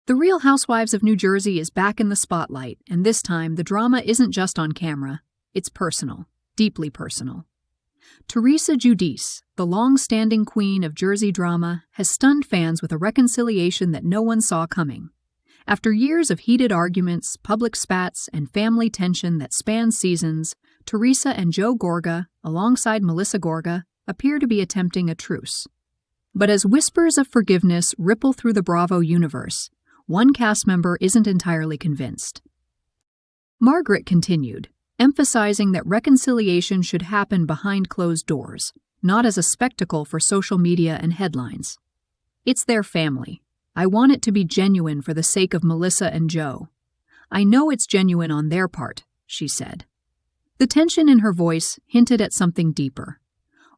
The Real Housewives of New Jersey is back in the spotlight, and this time the drama isn't just on camera, it's personal, deeply personal. Teresa Giudice, the long-standing queen of Jersey drama, has stunned fans with a reconciliation that no one saw coming. After years of heated arguments, public spats, and family tension that spans seasons, Teresa and Joe Gorga, alongside Melissa Gorga, appear to be attempting a truce. But as whispers of forgiveness ripple through the Bravo universe, one cast member isn't entirely convinced. Margaret continued, emphasizing that reconciliation should happen behind closed doors, not as a spectacle for social media and headlines. It's their family. I want it to be genuine for the sake of Melissa and Joe. I know it's genuine on their part, she said. The tension in her voice hinted at something deeper.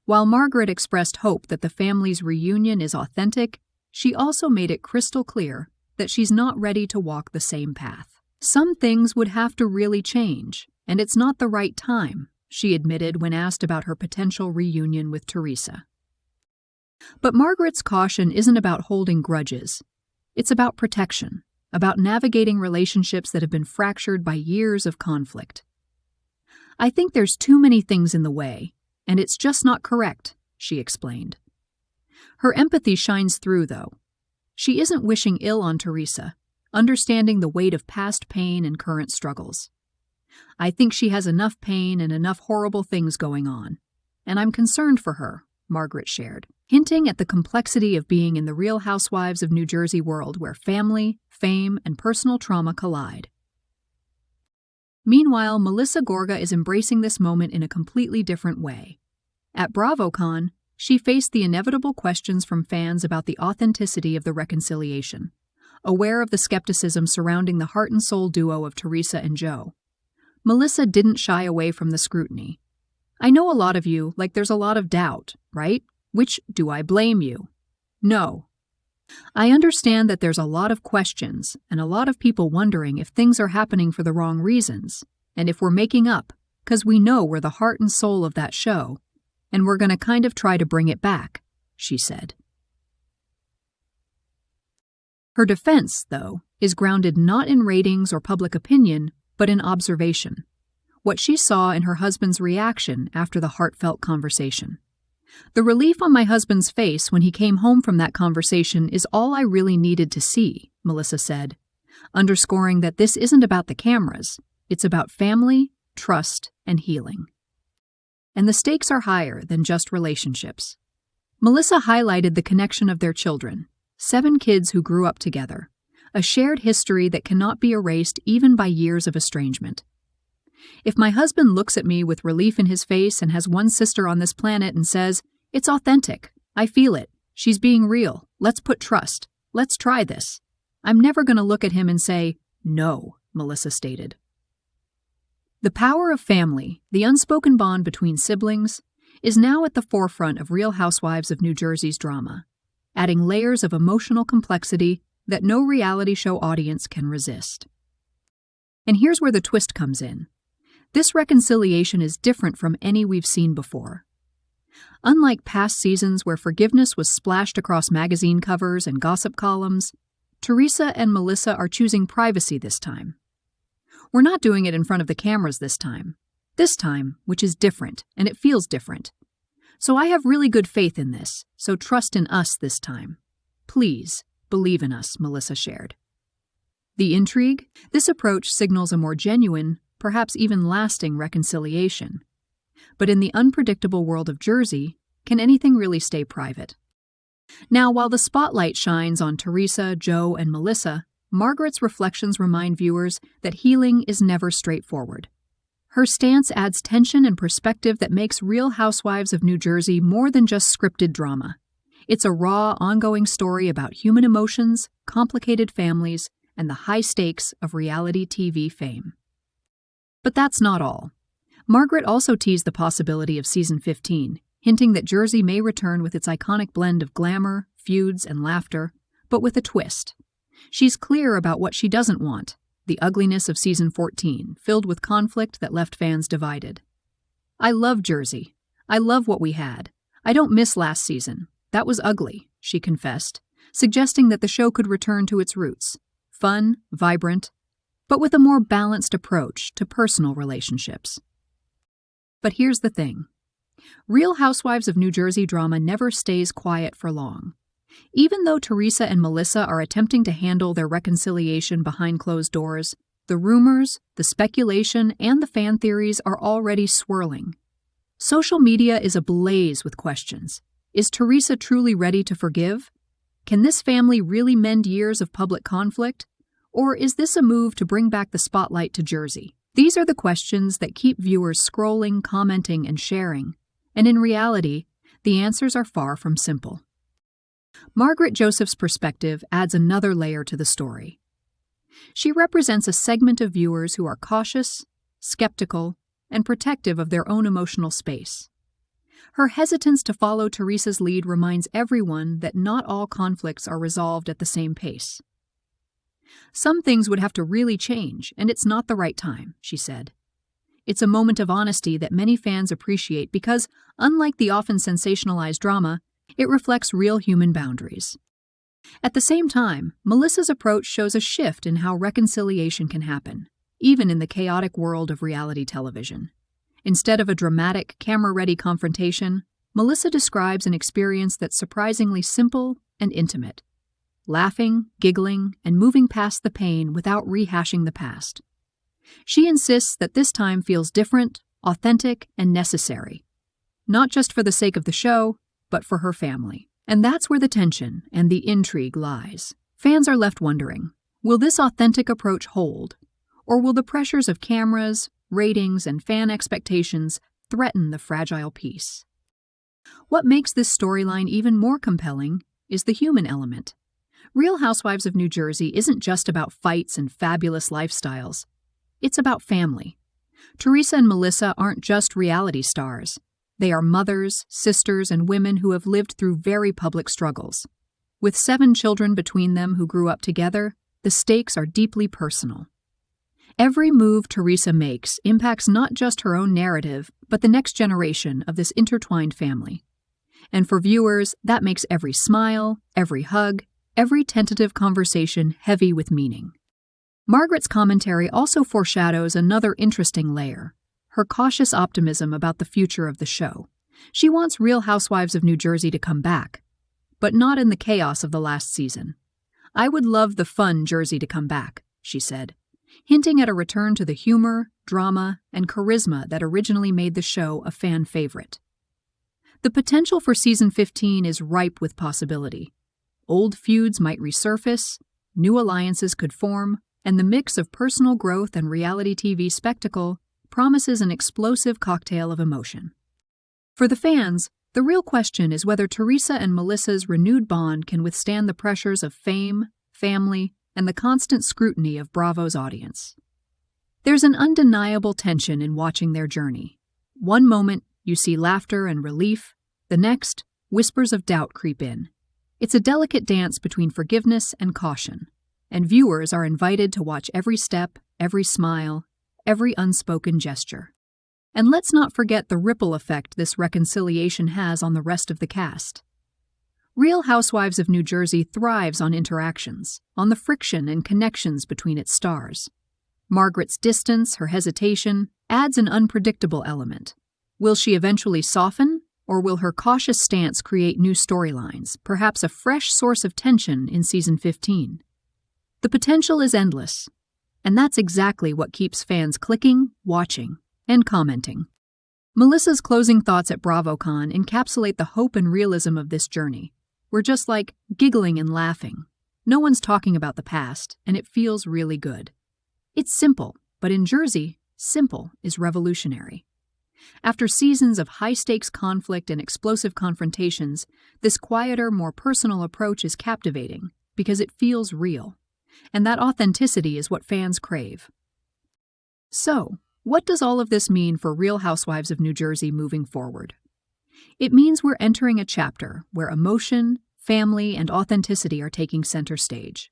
While Margaret expressed hope that the family's reunion is authentic, she also made it crystal clear that she's not ready to walk the same path. Some things would have to really change, and it's not the right time, she admitted when asked about her potential reunion with Teresa. But Margaret's caution isn't about holding grudges. It's about protection, about navigating relationships that have been fractured by years of conflict. I think there's too many things in the way, and it's just not correct, she explained. Her empathy shines through, though. She isn't wishing ill on Teresa, understanding the weight of past pain and current struggles. I think she has enough pain and enough horrible things going on, and I'm concerned for her, Margaret shared, hinting at the complexity of being in the Real Housewives of New Jersey world where family, fame, and personal trauma collide. Meanwhile, Melissa Gorga is embracing this moment in a completely different way. At BravoCon, she faced the inevitable questions from fans about the authenticity of the reconciliation, aware of the skepticism surrounding the heart and soul duo of Teresa and Joe. Melissa didn't shy away from the scrutiny. I know a lot of you, like there's a lot of doubt, right? Which do I blame you? No. I understand that there's a lot of questions and a lot of people wondering if things are happening for the wrong reasons and if we're making up, because we know we're the heart and soul of that show, and we're going to kind of try to bring it back, she said. Her defense, though, is grounded not in ratings or public opinion, but in observation, what she saw in her husband's reaction after the heartfelt conversation. The relief on my husband's face when he came home from that conversation is all I really needed to see, Melissa said, underscoring that this isn't about the cameras, it's about family, trust, and healing. And the stakes are higher than just relationships. Melissa highlighted the connection of their children, 7 kids who grew up together, a shared history that cannot be erased even by years of estrangement. If my husband looks at me with relief in his face and has one sister on this planet and says, "It's authentic, I feel it, she's being real, let's put trust, let's try this," I'm never going to look at him and say, "No," Melissa stated. The power of family, the unspoken bond between siblings, is now at the forefront of Real Housewives of New Jersey's drama, adding layers of emotional complexity that no reality show audience can resist. And here's where the twist comes in. This reconciliation is different from any we've seen before. Unlike past seasons where forgiveness was splashed across magazine covers and gossip columns, Teresa and Melissa are choosing privacy this time. We're not doing it in front of the cameras this time, which is different, and it feels different. So I have really good faith in this, so trust in us this time. Please, believe in us, Melissa shared. The intrigue? This approach signals a more genuine, perhaps even lasting reconciliation. But in the unpredictable world of Jersey, can anything really stay private? Now, while the spotlight shines on Teresa, Joe, and Melissa, Margaret's reflections remind viewers that healing is never straightforward. Her stance adds tension and perspective that makes Real Housewives of New Jersey more than just scripted drama. It's a raw, ongoing story about human emotions, complicated families, and the high stakes of reality TV fame. But that's not all. Margaret also teased the possibility of Season 15, hinting that Jersey may return with its iconic blend of glamour, feuds, and laughter, but with a twist. She's clear about what she doesn't want, the ugliness of Season 14, filled with conflict that left fans divided. "I love Jersey. I love what we had. I don't miss last season. That was ugly," she confessed, suggesting that the show could return to its roots. fun, vibrant, but with a more balanced approach to personal relationships. But here's the thing. Real Housewives of New Jersey drama never stays quiet for long. Even though Teresa and Melissa are attempting to handle their reconciliation behind closed doors, the rumors, the speculation, and the fan theories are already swirling. Social media is ablaze with questions. Is Teresa truly ready to forgive? Can this family really mend years of public conflict? Or is this a move to bring back the spotlight to Jersey? These are the questions that keep viewers scrolling, commenting, and sharing. And in reality, the answers are far from simple. Margaret Joseph's perspective adds another layer to the story. She represents a segment of viewers who are cautious, skeptical, and protective of their own emotional space. Her hesitance to follow Teresa's lead reminds everyone that not all conflicts are resolved at the same pace. Some things would have to really change, and it's not the right time, she said. It's a moment of honesty that many fans appreciate because, unlike the often sensationalized drama, it reflects real human boundaries. At the same time, Melissa's approach shows a shift in how reconciliation can happen, even in the chaotic world of reality television. Instead of a dramatic, camera-ready confrontation, Melissa describes an experience that's surprisingly simple and intimate, laughing, giggling, and moving past the pain without rehashing the past. She insists that this time feels different, authentic, and necessary, not just for the sake of the show, but for her family. And that's where the tension and the intrigue lies. Fans are left wondering, will this authentic approach hold? Or will the pressures of cameras, ratings, and fan expectations threaten the fragile peace? What makes this storyline even more compelling is the human element. Real Housewives of New Jersey isn't just about fights and fabulous lifestyles. It's about family. Teresa and Melissa aren't just reality stars. They are mothers, sisters, and women who have lived through very public struggles. With 7 children between them who grew up together, the stakes are deeply personal. Every move Teresa makes impacts not just her own narrative, but the next generation of this intertwined family. And for viewers, that makes every smile, every hug, every tentative conversation heavy with meaning. Margaret's commentary also foreshadows another interesting layer, her cautious optimism about the future of the show. She wants Real Housewives of New Jersey to come back, but not in the chaos of the last season. "I would love the fun Jersey to come back," she said, hinting at a return to the humor, drama, and charisma that originally made the show a fan favorite. The potential for season 15 is ripe with possibility. Old feuds might resurface, new alliances could form, and the mix of personal growth and reality TV spectacle promises an explosive cocktail of emotion. For the fans, the real question is whether Teresa and Melissa's renewed bond can withstand the pressures of fame, family, and the constant scrutiny of Bravo's audience. There's an undeniable tension in watching their journey. One moment, you see laughter and relief. The next, whispers of doubt creep in. It's a delicate dance between forgiveness and caution, and viewers are invited to watch every step, every smile, every unspoken gesture. And let's not forget the ripple effect this reconciliation has on the rest of the cast. Real Housewives of New Jersey thrives on interactions, on the friction and connections between its stars. Margaret's distance, her hesitation, adds an unpredictable element. Will she eventually soften, or will her cautious stance create new storylines, perhaps a fresh source of tension in season 15? The potential is endless, and that's exactly what keeps fans clicking, watching, and commenting. Melissa's closing thoughts at BravoCon encapsulate the hope and realism of this journey. We're just like giggling and laughing. No one's talking about the past, and it feels really good. It's simple, but in Jersey, simple is revolutionary. After seasons of high-stakes conflict and explosive confrontations, this quieter, more personal approach is captivating because it feels real. And that authenticity is what fans crave. So, what does all of this mean for Real Housewives of New Jersey moving forward? It means we're entering a chapter where emotion, family, and authenticity are taking center stage.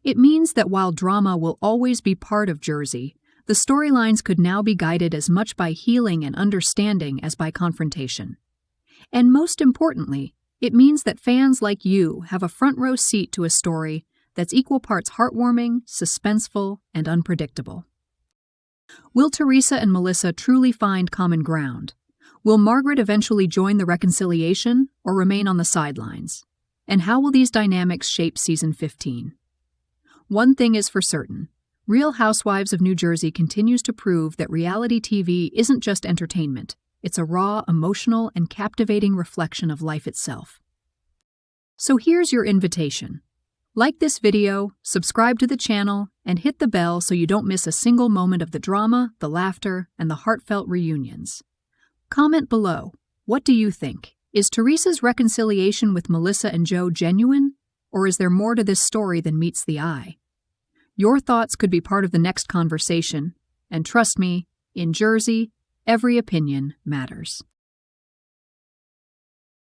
It means that while drama will always be part of Jersey, the storylines could now be guided as much by healing and understanding as by confrontation. And most importantly, it means that fans like you have a front-row seat to a story that's equal parts heartwarming, suspenseful, and unpredictable. Will Teresa and Melissa truly find common ground? Will Margaret eventually join the reconciliation or remain on the sidelines? And how will these dynamics shape season 15? One thing is for certain. Real Housewives of New Jersey continues to prove that reality TV isn't just entertainment. It's a raw, emotional, and captivating reflection of life itself. So here's your invitation. Like this video, subscribe to the channel, and hit the bell so you don't miss a single moment of the drama, the laughter, and the heartfelt reunions. Comment below. What do you think? Is Teresa's reconciliation with Melissa and Joe genuine, or is there more to this story than meets the eye? Your thoughts could be part of the next conversation, and trust me, in Jersey, every opinion matters.